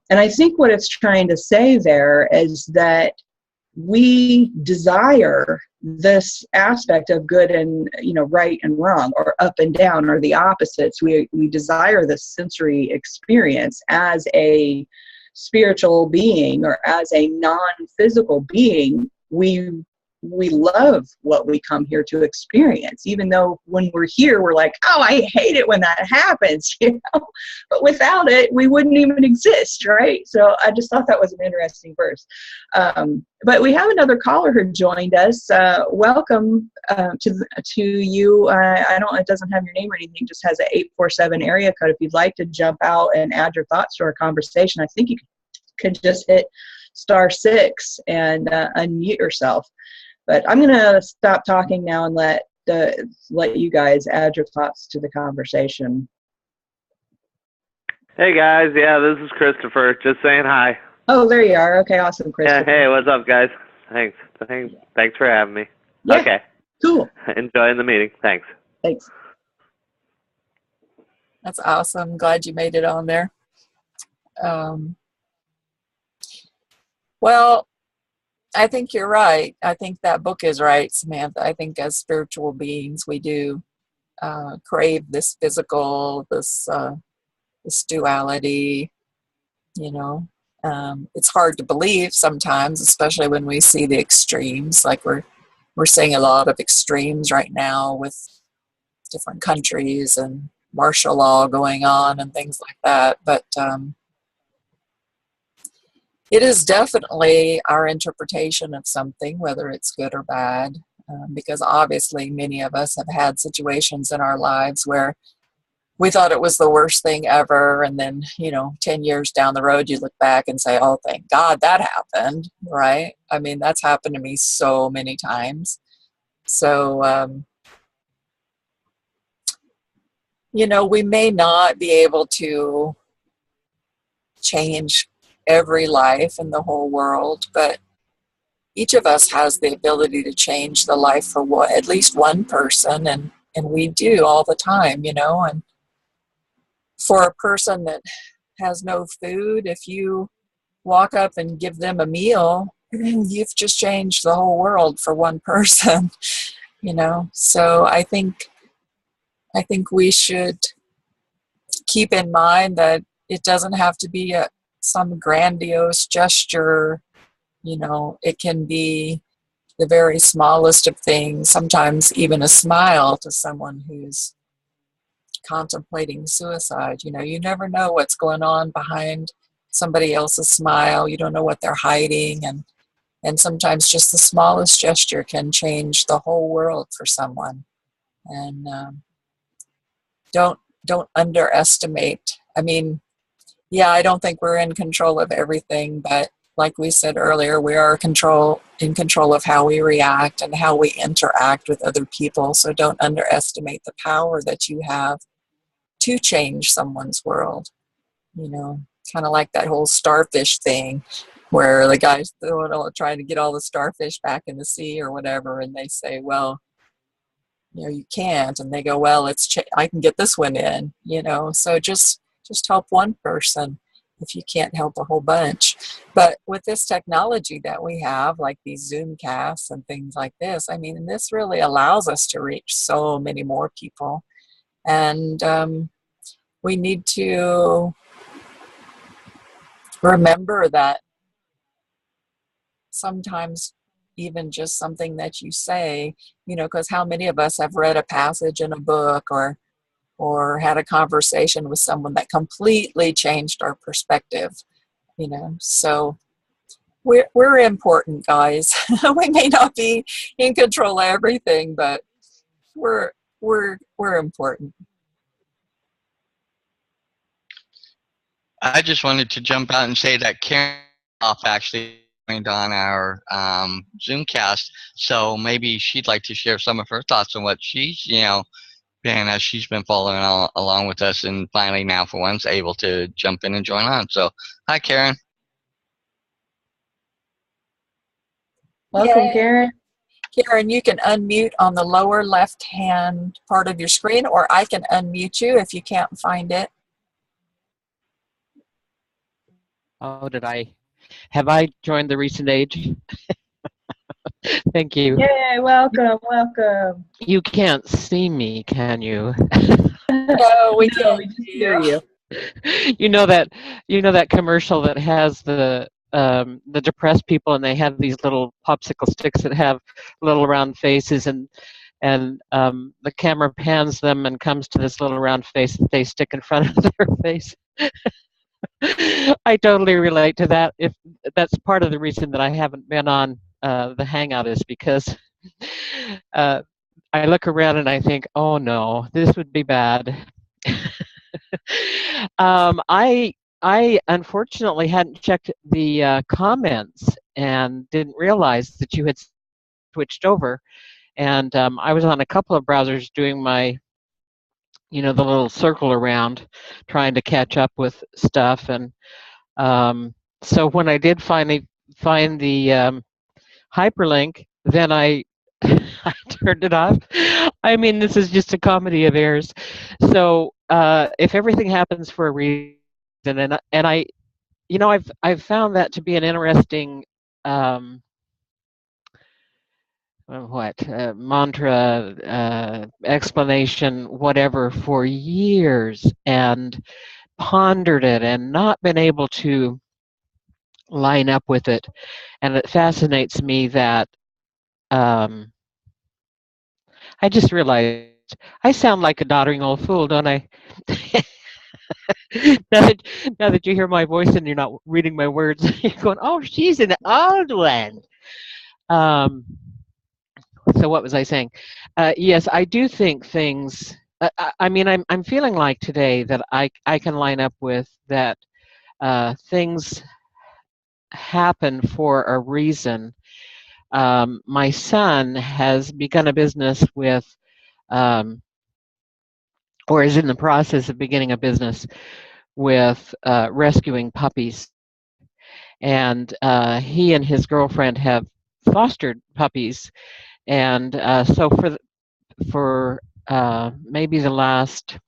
And I think what it's trying to say there is that we desire this aspect of good and, you know, right and wrong, or up and down, or the opposites. We desire this sensory experience as a spiritual being, or as a non-physical being. We we love what we come here to experience, even though when we're here, we're like, oh, I hate it when that happens, you know, but without it, we wouldn't even exist, right? So I just thought that was an interesting verse. But we have another caller who joined us. Welcome to you. I don't, it doesn't have your name or anything, just has an 847 area code. If you'd like to jump out and add your thoughts to our conversation, I think you could just hit *6 and unmute yourself. But I'm going to stop talking now and let you guys add your thoughts to the conversation. Hey guys, yeah, this is Christopher. Just saying hi. Oh, there you are. Okay, awesome, Christopher. Yeah, hey, what's up, guys? Thanks for having me. Yeah, okay. Cool. Enjoying the meeting. Thanks. Thanks. That's awesome. Glad you made it on there. Well, I think you're right. I think that book is right, Samantha. I think as spiritual beings, we do crave this physical, this duality, you know. It's hard to believe sometimes, especially when we see the extremes. Like we're seeing a lot of extremes right now with different countries and martial law going on and things like that. But it is definitely our interpretation of something, whether it's good or bad, because obviously many of us have had situations in our lives where we thought it was the worst thing ever, and then, 10 years down the road, you look back and say, oh, thank God that happened, right? I mean, that's happened to me so many times. So, we may not be able to change every life in the whole world, but each of us has the ability to change the life for at least one person, and we do all the time, and for a person that has no food, if you walk up and give them a meal, you've just changed the whole world for one person, So I think we should keep in mind that it doesn't have to be some grandiose gesture. It can be the very smallest of things, sometimes even a smile to someone who's contemplating suicide. You never know what's going on behind somebody else's smile. You don't know what they're hiding, and sometimes just the smallest gesture can change the whole world for someone. And don't underestimate. I mean, yeah, I don't think we're in control of everything, but like we said earlier, we are in control of how we react and how we interact with other people. So don't underestimate the power that you have to change someone's world. Kind of like that whole starfish thing where the guys trying to get all the starfish back in the sea or whatever, and they say, well, you can't. And they go, well, I can get this one in, so just help one person if you can't help a whole bunch. But with this technology that we have, like these Zoom casts and things like this, I mean, this really allows us to reach so many more people. And we need to remember that sometimes even just something that you say, because how many of us have read a passage in a book or had a conversation with someone that completely changed our perspective, so we're important, guys. We may not be in control of everything, but we're important. I just wanted to jump out and say that Karen actually joined on our Zoomcast, so maybe she'd like to share some of her thoughts on what she's, been as she's been following along with us, and finally now for once able to jump in and join on. So, hi, Karen. Welcome, Karen. Karen, you can unmute on the lower left-hand part of your screen, or I can unmute you if you can't find it. Oh, have I joined the recent age? Thank you. Yay, welcome. You can't see me, can you? No, we can't just hear you. You know that commercial that has the the depressed people, and they have these little popsicle sticks that have little round faces, and the camera pans them and comes to this little round face that they stick in front of their face. I totally relate to that. If that's part of the reason that I haven't been on the Hangout is because I look around and I think, oh no, this would be bad. I unfortunately hadn't checked the comments and didn't realize that you had switched over. And I was on a couple of browsers doing my, the little circle around, trying to catch up with stuff. And so when I did finally find the hyperlink, then I I turned it off. I mean, this is just a comedy of errors. So if everything happens for a reason, and I, I've found that to be an interesting mantra, explanation, whatever, for years, and pondered it and not been able to line up with it. And it fascinates me that I just realized I sound like a doddering old fool, don't I? now that you hear my voice and you're not reading my words, you're going, "Oh, she's an old one." So what was I saying? Yes, I do think things. I mean, I'm feeling like today that I can line up with that. Things happen for a reason. My son has begun a business with, or is in the process of beginning a business with rescuing puppies. And he and his girlfriend have fostered puppies. And so for maybe the last,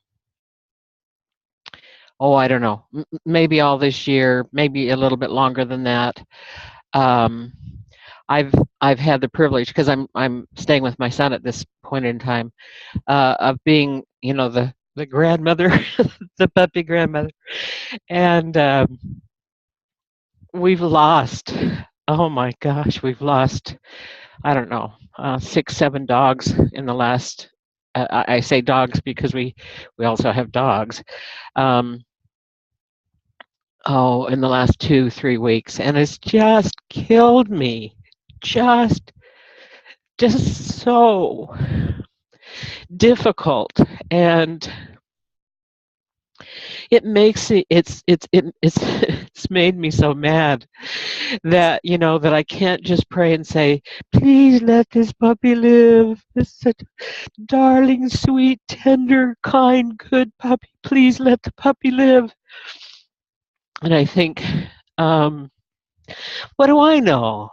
I don't know, maybe all this year, maybe a little bit longer than that, I've had the privilege, because I'm staying with my son at this point in time, of being, the grandmother, the puppy grandmother, and we've lost. Oh my gosh, we've lost. I don't know, 6, 7 dogs in the last. I say dogs because we also have dogs. In the last 2, 3 weeks, and it's just killed me. Just so difficult, and it makes it's made me so mad that that I can't just pray and say, please let this puppy live. This is such a darling, sweet, tender, kind, good puppy. Please let the puppy live. And I think, what do I know?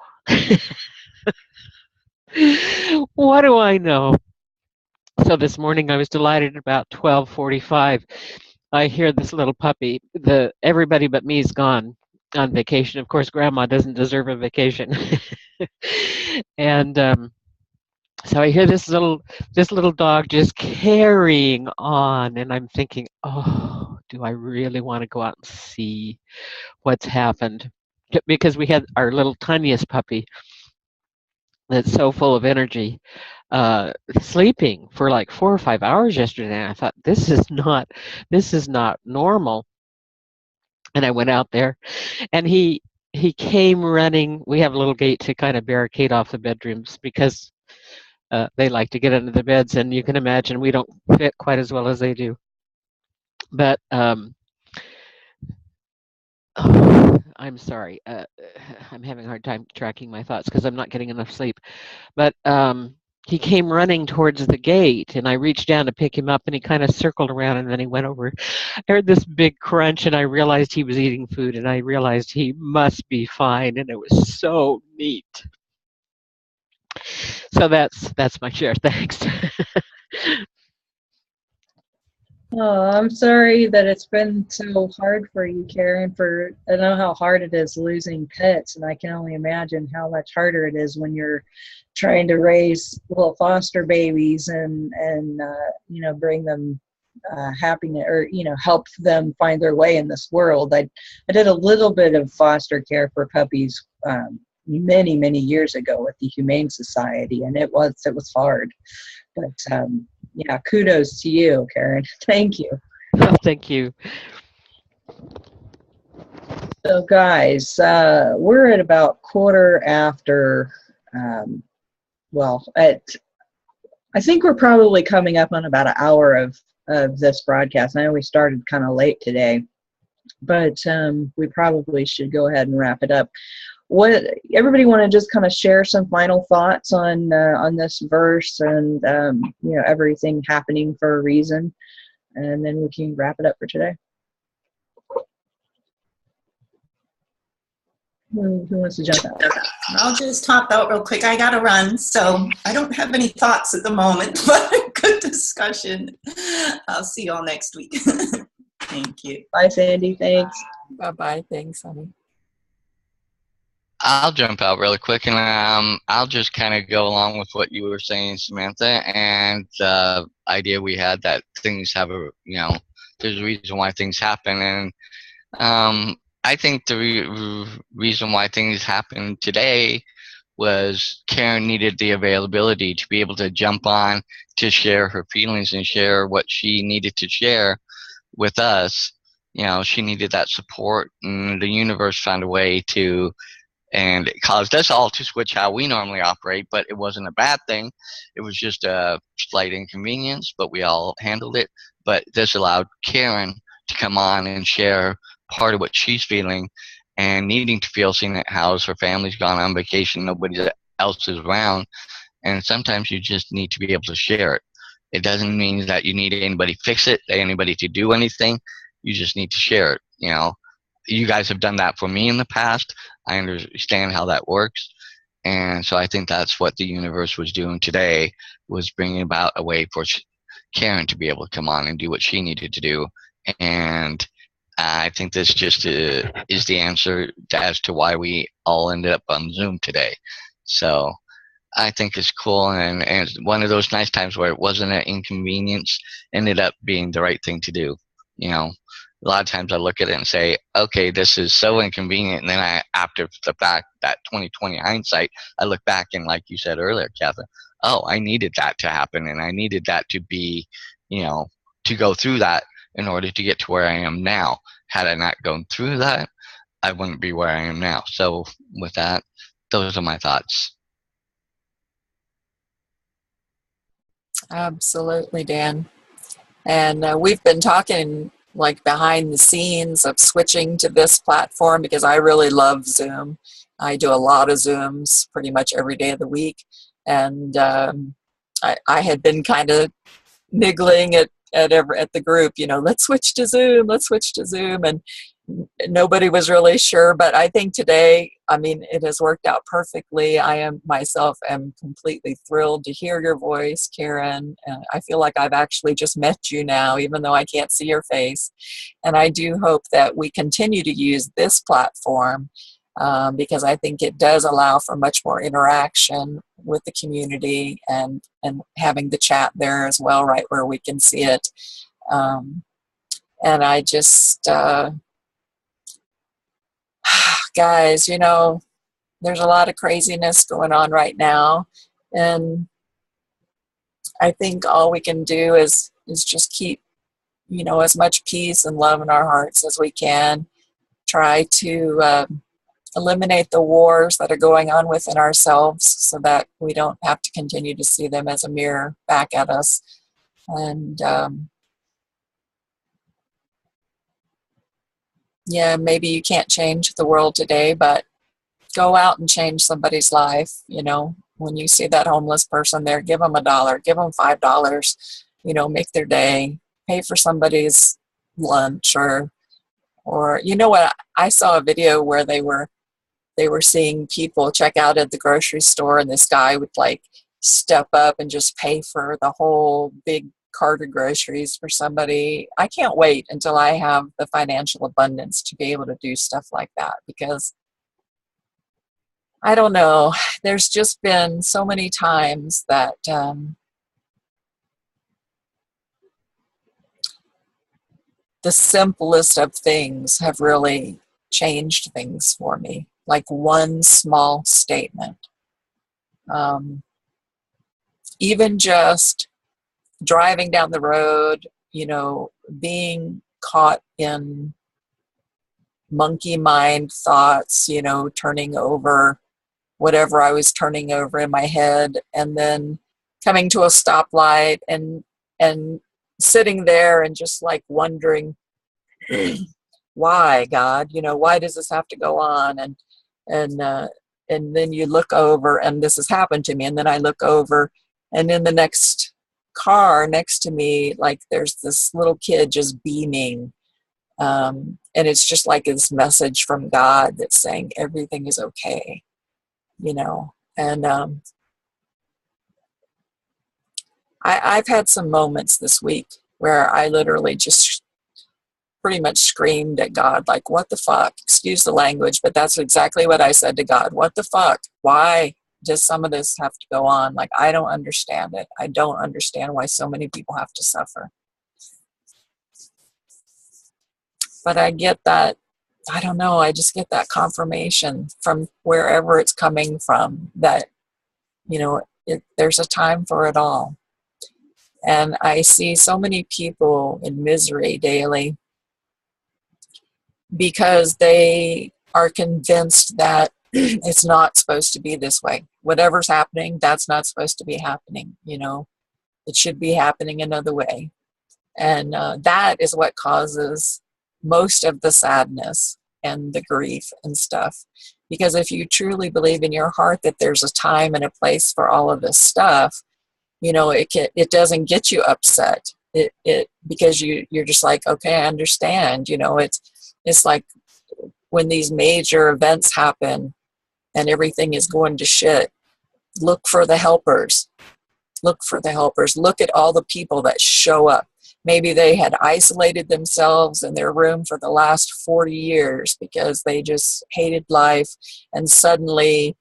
What do I know? So this morning I was delighted. About 12:45, I hear this little puppy. Everybody but me's gone on vacation. Of course, Grandma doesn't deserve a vacation. And so I hear this little dog just carrying on, and I'm thinking, oh, do I really want to go out and see what's happened? Because we had our little tiniest puppy that's so full of energy, sleeping for like 4 or 5 hours yesterday. And I thought, this is not normal. And I went out there, and he came running. We have a little gate to kind of barricade off the bedrooms because they like to get under the beds, and you can imagine we don't fit quite as well as they do. But I'm sorry. I'm having a hard time tracking my thoughts because I'm not getting enough sleep. But he came running towards the gate, and I reached down to pick him up, and he kind of circled around, and then he went over. I heard this big crunch, and I realized he was eating food, and I realized he must be fine, and it was so neat. So that's my share. Thanks. Oh, I'm sorry that it's been so hard for you, Karen. I know how hard it is losing pets, and I can only imagine how much harder it is when you're trying to raise little foster babies and bring them happiness, or help them find their way in this world. I did a little bit of foster care for puppies many years ago with the Humane Society, and it was hard. But yeah, kudos to you, Karen. Thank you. Thank you. So guys, we're at about quarter after, I think we're probably coming up on about an hour of this broadcast. I know we started kind of late today, but we probably should go ahead and wrap it up. What everybody want to just kind of share some final thoughts on this verse and everything happening for a reason, and then we can wrap it up for today. Who wants to jump out? I'll just hop out real quick. I got to run, so I don't have any thoughts at the moment, but good discussion. I'll see you all next week. Thank you. Bye, Sandy. Thanks. Bye-bye. Thanks, honey. I'll jump out really quick, and I'll just kind of go along with what you were saying, Samantha, and the idea we had that things have there's a reason why things happen, and I think the reason why things happened today was Karen needed the availability to be able to jump on to share her feelings and share what she needed to share with us. She needed that support, and the universe found a way to, and it caused us all to switch how we normally operate, but it wasn't a bad thing. It was just a slight inconvenience, but we all handled it. But this allowed Karen to come on and share part of what she's feeling and needing to feel, seeing that how her family's gone on vacation, nobody else is around, and sometimes you just need to be able to share it. It doesn't mean that you need anybody fix it, anybody to do anything. You just need to share it. You guys have done that for me in the past. I understand how that works, and so I think that's what the universe was doing today, was bringing about a way for Karen to be able to come on and do what she needed to do. And I think this just is the answer as to why we all ended up on Zoom today. So I think it's cool, and it's one of those nice times where it wasn't an inconvenience, ended up being the right thing to do. A lot of times I look at it and say, okay, this is so inconvenient, and then after the fact, that 2020 hindsight, I look back and, like you said earlier, Catherine, I needed that to happen, and I needed that to be, to go through that in order to get to where I am now. Had I not gone through that, I wouldn't be where I am now. So with that, those are my thoughts. Absolutely, Dan. And we've been talking like behind the scenes of switching to this platform because I really love Zoom. I do a lot of Zooms pretty much every day of the week. And I had been kind of niggling at the group, let's switch to Zoom. And nobody was really sure, but I think today, it has worked out perfectly. I myself am completely thrilled to hear your voice, Karen. I feel like I've actually just met you now, even though I can't see your face. And I do hope that we continue to use this platform because I think it does allow for much more interaction with the community and having the chat there as well, right where we can see it. And I just... guys, there's a lot of craziness going on right now, and I think all we can do is just keep, as much peace and love in our hearts as we can. Try to eliminate the wars that are going on within ourselves so that we don't have to continue to see them as a mirror back at us. And yeah, maybe you can't change the world today, but go out and change somebody's life. When you see that homeless person there, give them $1, give them $5, make their day, pay for somebody's lunch, or what? I saw a video where they were seeing people check out at the grocery store, and this guy would like step up and just pay for the whole big cart of groceries for somebody. I can't wait until I have the financial abundance to be able to do stuff like that, because I don't know, there's just been so many times that the simplest of things have really changed things for me. Like one small statement. Even just driving down the road, you know, being caught in monkey mind thoughts, you know, turning over whatever I was turning over in my head, and then coming to a stoplight and sitting there and just like wondering, why, God, you know, why does this have to go on? And then you look over, and this has happened to me, and then I look over, and in the next car next to me, like there's this little kid just beaming, and it's just like this message from God that's saying everything is okay, you know. And I've had some moments this week where I literally just pretty much screamed at God, like, what the fuck? Excuse the language, but that's exactly what I said to God. What the fuck? Why does some of this have to go on? Like, I don't understand it. I don't understand why so many people have to suffer. But I get that, I don't know, I just get that confirmation from wherever it's coming from that, you know, there's a time for it all. And I see so many people in misery daily because they are convinced that it's not supposed to be this way. Whatever's happening, that's not supposed to be happening, you know. It should be happening another way. And that is what causes most of the sadness and the grief and stuff. Because if you truly believe in your heart that there's a time and a place for all of this stuff, you know, it doesn't get you upset. It because you're just like, okay, I understand. You know, it's like when these major events happen and everything is going to shit, look for the helpers. Look for the helpers. Look at all the people that show up. Maybe they had isolated themselves in their room for the last 40 years because they just hated life, and suddenly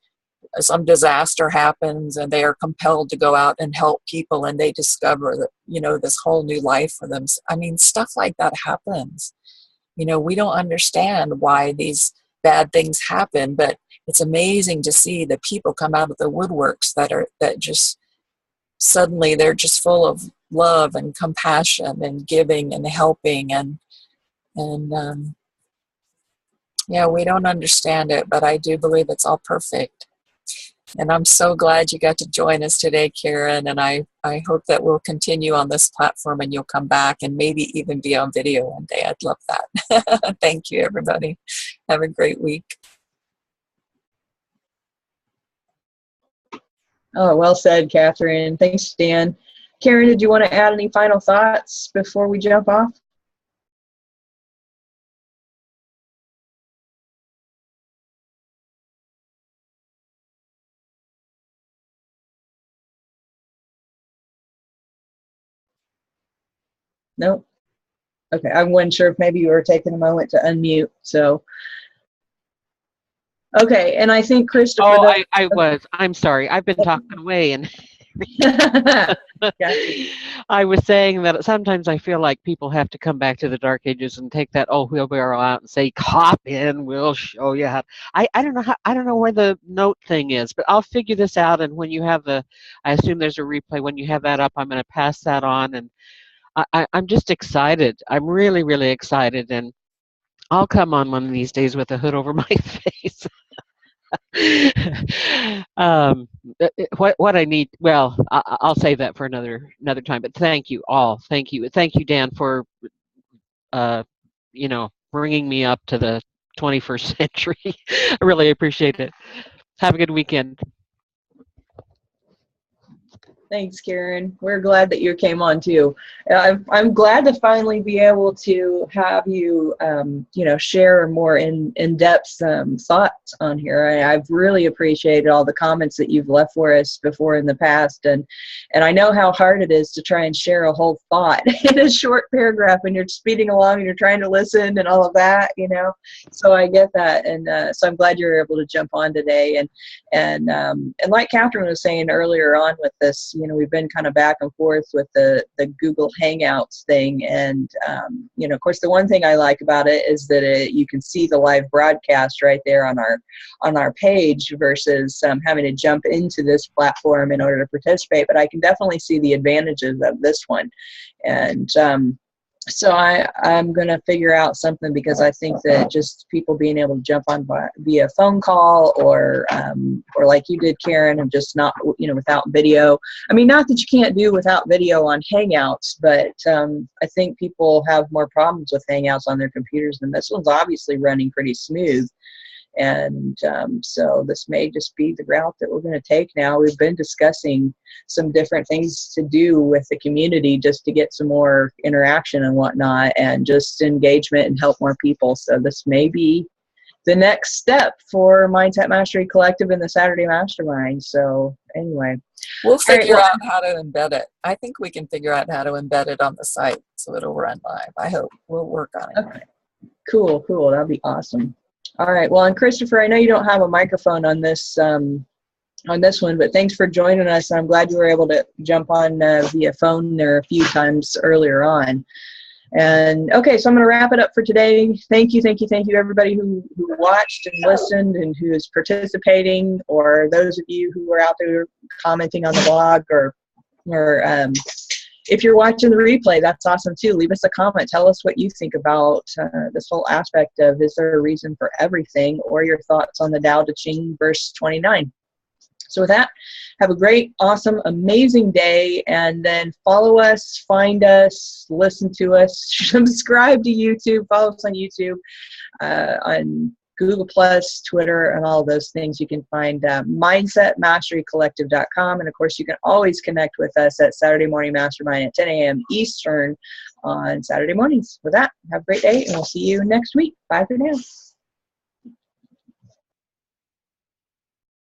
some disaster happens and they are compelled to go out and help people, and they discover that, you know, this whole new life for them. I mean, stuff like that happens. You know, we don't understand why these bad things happen, but it's amazing to see the people come out of the woodworks that just suddenly they're just full of love and compassion and giving and helping, and yeah, we don't understand it, but I do believe it's all perfect. And I'm so glad you got to join us today, Karen, and I hope that we'll continue on this platform and you'll come back and maybe even be on video one day. I'd love that. Thank you, everybody. Have a great week. Oh, well said, Catherine. Thanks, Dan. Karen, did you want to add any final thoughts before we jump off? Nope. Okay, I wasn't sure if maybe you were taking a moment to unmute. So, okay, and I think Christopher. Oh, I was. I'm sorry. I've been talking away, and Gotcha. I was saying that sometimes I feel like people have to come back to the Dark Ages and take that old wheelbarrow out and say, "Hop in, we'll show you how." I don't know how. I don't know where the note thing is, but I'll figure this out. And when you have I assume there's a replay. When you have that up, I'm going to pass that on, and I'm just excited. I'm really, really excited, and I'll come on one of these days with a hood over my face. What I need, well, I'll save that for another time. But thank you all. Thank you, Dan, for you know, bringing me up to the 21st century. I really appreciate it. Have a good weekend. Thanks, Karen. We're glad that you came on too. I'm glad to finally be able to have you, you know, share more in-depth thoughts on here. I've really appreciated all the comments that you've left for us before in the past, and I know how hard it is to try and share a whole thought in a short paragraph, and you're speeding along and you're trying to listen and all of that, you know. So I get that, and so I'm glad you're able to jump on today, and like Catherine was saying earlier on with this, we've been kind of back and forth with the Google Hangouts thing. And, of course, the one thing I like about it is that you can see the live broadcast right there on our page versus having to jump into this platform in order to participate. But I can definitely see the advantages of this one. And so I'm going to figure out something, because I think that just people being able to jump on via phone call or like you did, Karen, and just not, without video. I mean, not that you can't do without video on Hangouts, but I think people have more problems with Hangouts on their computers, and this one's obviously running pretty smooth. And so this may just be the route that we're going to take now. We've been discussing some different things to do with the community just to get some more interaction and whatnot, and just engagement and help more people. So this may be the next step for Mindset Mastery Collective and the Saturday Mastermind. So anyway. We'll figure out how to embed it. I think we can figure out how to embed it on the site so it'll run live. I hope. We'll work on it. Okay. Cool. That'd be awesome. All right. Well, and Christopher, I know you don't have a microphone on this one, but thanks for joining us. I'm glad you were able to jump on via phone there a few times earlier on. And okay, so I'm going to wrap it up for today. Thank you, everybody who watched and listened and who is participating, or those of you who are out there commenting on the blog, or if you're watching the replay, that's awesome too. Leave us a comment. Tell us what you think about this whole aspect of, is there a reason for everything, or your thoughts on the Tao Te Ching verse 29. So with that, have a great, awesome, amazing day, and then follow us, find us, listen to us, subscribe to YouTube, follow us on YouTube, on Google+, Twitter, and all of those things. You can find mindsetmasterycollective.com. And of course, you can always connect with us at Saturday Morning Mastermind at 10 a.m. Eastern on Saturday mornings. With that, have a great day, and we'll see you next week. Bye for now.